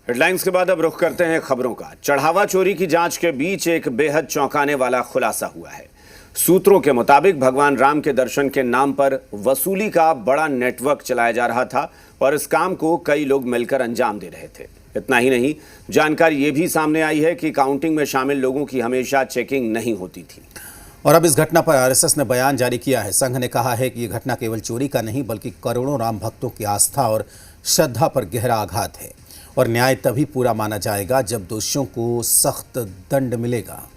Headlines के बाद अब रुख करते हैं खबरों का। चढ़ावा चोरी की जांच के बीच एक बेहद चौंकाने वाला खुलासा हुआ है। सूत्रों के मुताबिक भगवान राम के दर्शन के नाम पर वसूली का बड़ा नेटवर्क चलाया जा रहा था और इस काम को कई लोग मिलकर अंजाम दे रहे थे। इतना ही नहीं, जानकारी ये भी सामने आई है कि काउंटिंग में शामिल लोगों की हमेशा चेकिंग नहीं होती थी। और अब इस घटना पर आरएसएस ने बयान जारी किया है। संघ ने कहा है कि ये घटना केवल चोरी का नहीं बल्कि करोड़ों राम भक्तों की आस्था और श्रद्धा पर गहरा आघात है और न्याय तभी पूरा माना जाएगा जब दोषियों को सख्त दंड मिलेगा।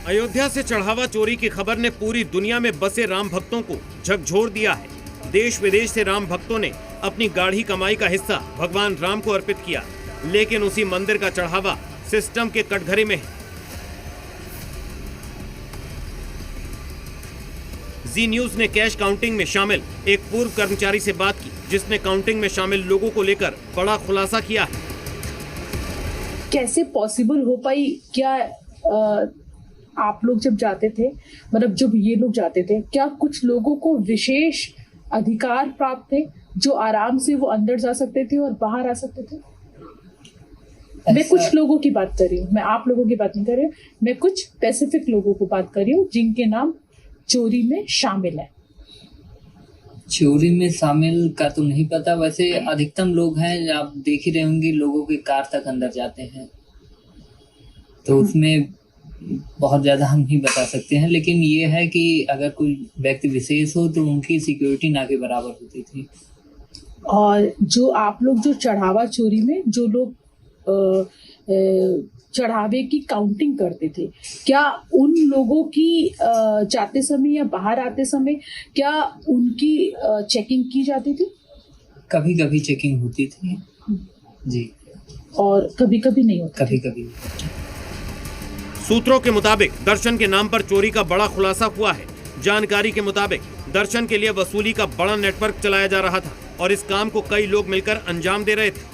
अयोध्या से चढ़ावा चोरी की खबर ने पूरी दुनिया में बसे राम भक्तों को झकझोर दिया है। देश विदेश से राम भक्तों ने अपनी गाढ़ी कमाई का हिस्सा भगवान राम को अर्पित किया, लेकिन उसी मंदिर का चढ़ावा सिस्टम के कटघरे में है। जी न्यूज ने कैश काउंटिंग में शामिल एक पूर्व कर्मचारी से बात की, जिसने काउंटिंग में शामिल लोगों को लेकर बड़ा खुलासा किया है। कैसे पॉसिबल हो पाई? क्या आप लोग जब जाते थे, मतलब जब ये लोग जाते थे, क्या कुछ लोगों को विशेष अधिकार प्राप्त थे जो आराम से वो अंदर जा सकते थे और बाहर आ सकते थे? मैं कुछ लोगों की बात कर रही हूँ, मैं आप लोगों की बात नहीं कर रही हूँ। मैं कुछ स्पेसिफिक लोगों को बात कर रही हूँ जिनके नाम चोरी में शामिल है। चोरी में शामिल का तो नहीं पता, वैसे अधिकतम लोग हैं, आप देख ही रहे होंगे, लोगों के कार तक अंदर जाते हैं, तो उसमें बहुत ज्यादा हम नहीं बता सकते हैं। लेकिन ये है कि अगर कोई व्यक्ति विशेष हो तो उनकी सिक्योरिटी ना के बराबर होती थी। और जो आप लोग जो चढ़ावा चोरी में जो लोग चढ़ावे की काउंटिंग करते थे, क्या उन लोगों की जाते समय या बाहर आते समय क्या उनकी चेकिंग की जाती थी? कभी कभी चेकिंग होती थी जी, और कभी कभी नहीं होती। कभी कभी। सूत्रों के मुताबिक दर्शन के नाम पर चोरी का बड़ा खुलासा हुआ है। जानकारी के मुताबिक दर्शन के लिए वसूली का बड़ा नेटवर्क चलाया जा रहा था और इस काम को कई लोग मिलकर अंजाम दे रहे थे।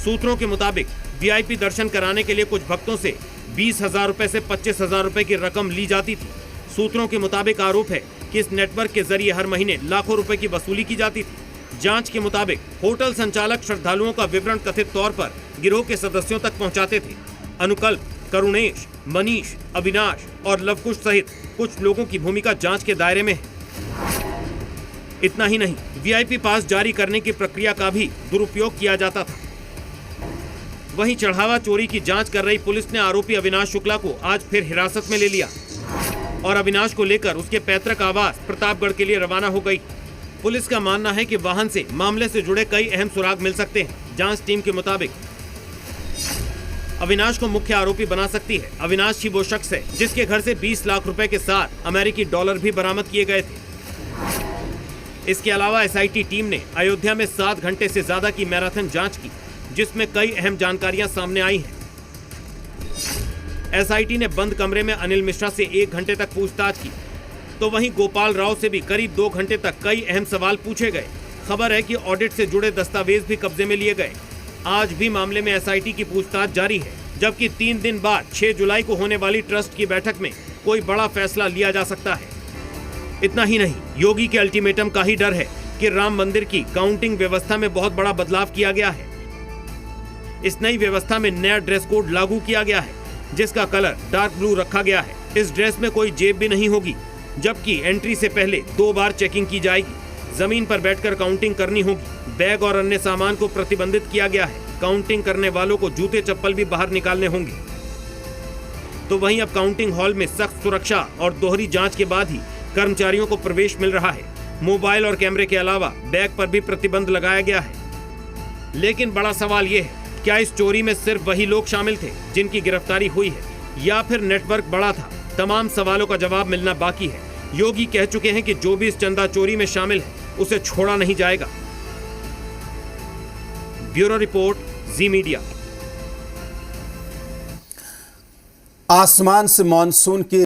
सूत्रों के मुताबिक वीआईपी दर्शन कराने के लिए कुछ भक्तों से 20,000 रुपए से 25,000 रुपए की रकम ली जाती थी। सूत्रों के मुताबिक आरोप है कि इस नेटवर्क के जरिए हर महीने लाखों रुपए की वसूली की जाती थी। जांच के मुताबिक होटल संचालक श्रद्धालुओं का विवरण कथित तौर पर गिरोह के सदस्यों तक पहुंचाते थे। अनुकल्प, करुणेश, मनीष, अविनाश और लवकुश सहित कुछ लोगों की भूमिका जांच के दायरे में है। इतना ही नहीं, वीआईपी पास जारी करने की प्रक्रिया का भी दुरुपयोग किया जाता था। वहीं चढ़ावा चोरी की जांच कर रही पुलिस ने आरोपी अविनाश शुक्ला को आज फिर हिरासत में ले लिया और अविनाश को लेकर उसके पैतृक आवास प्रतापगढ़ के लिए रवाना हो गई। पुलिस का मानना है कि वाहन से मामले से जुड़े कई अहम सुराग मिल सकते हैं। जांच टीम के मुताबिक अविनाश को मुख्य आरोपी बना सकती है। अविनाश ही वो शख्स है जिसके घर से 20 लाख रुपए के साथ अमेरिकी डॉलर भी बरामद किए गए थे। इसके अलावा एसआईटी टीम ने अयोध्या में 7 घंटे से ज्यादा की मैराथन जांच की, जिसमें कई अहम जानकारियां सामने आई हैं। एसआईटी ने बंद कमरे में अनिल मिश्रा से 1 घंटे तक पूछताछ की, तो वहीं गोपाल राव से भी करीब 2 घंटे तक कई अहम सवाल पूछे गए। खबर है कि ऑडिट से जुड़े दस्तावेज भी कब्जे में लिए गए। आज भी मामले में एसआईटी की पूछताछ जारी है, जबकि 3 दिन बाद 6 जुलाई को होने वाली ट्रस्ट की बैठक में कोई बड़ा फैसला लिया जा सकता है। इतना ही नहीं, योगी के अल्टीमेटम का ही डर है कि राम मंदिर की काउंटिंग व्यवस्था में बहुत बड़ा बदलाव किया गया है। इस नई व्यवस्था में नया ड्रेस कोड लागू किया गया है, जिसका कलर डार्क ब्लू रखा गया है। इस ड्रेस में कोई जेब भी नहीं होगी, जबकि एंट्री से पहले 2 बार चेकिंग की जाएगी। जमीन पर बैठकर काउंटिंग करनी होगी। बैग और अन्य सामान को प्रतिबंधित किया गया है। काउंटिंग करने वालों को जूते चप्पल भी बाहर निकालने होंगे। तो वहीं अब काउंटिंग हॉल में सख्त सुरक्षा और दोहरी जांच के बाद ही कर्मचारियों को प्रवेश मिल रहा है। मोबाइल और कैमरे के अलावा बैग पर भी प्रतिबंध लगाया गया है। लेकिन बड़ा सवाल यह है, क्या इस चोरी में सिर्फ वही लोग शामिल थे जिनकी गिरफ्तारी हुई है, या फिर नेटवर्क बड़ा था? तमाम सवालों का जवाब मिलना बाकी है। योगी कह चुके हैं कि जो भी इस चंदा चोरी में शामिल है उसे छोड़ा नहीं जाएगा। ब्यूरो रिपोर्ट, जी मीडिया। आसमान से मॉनसून की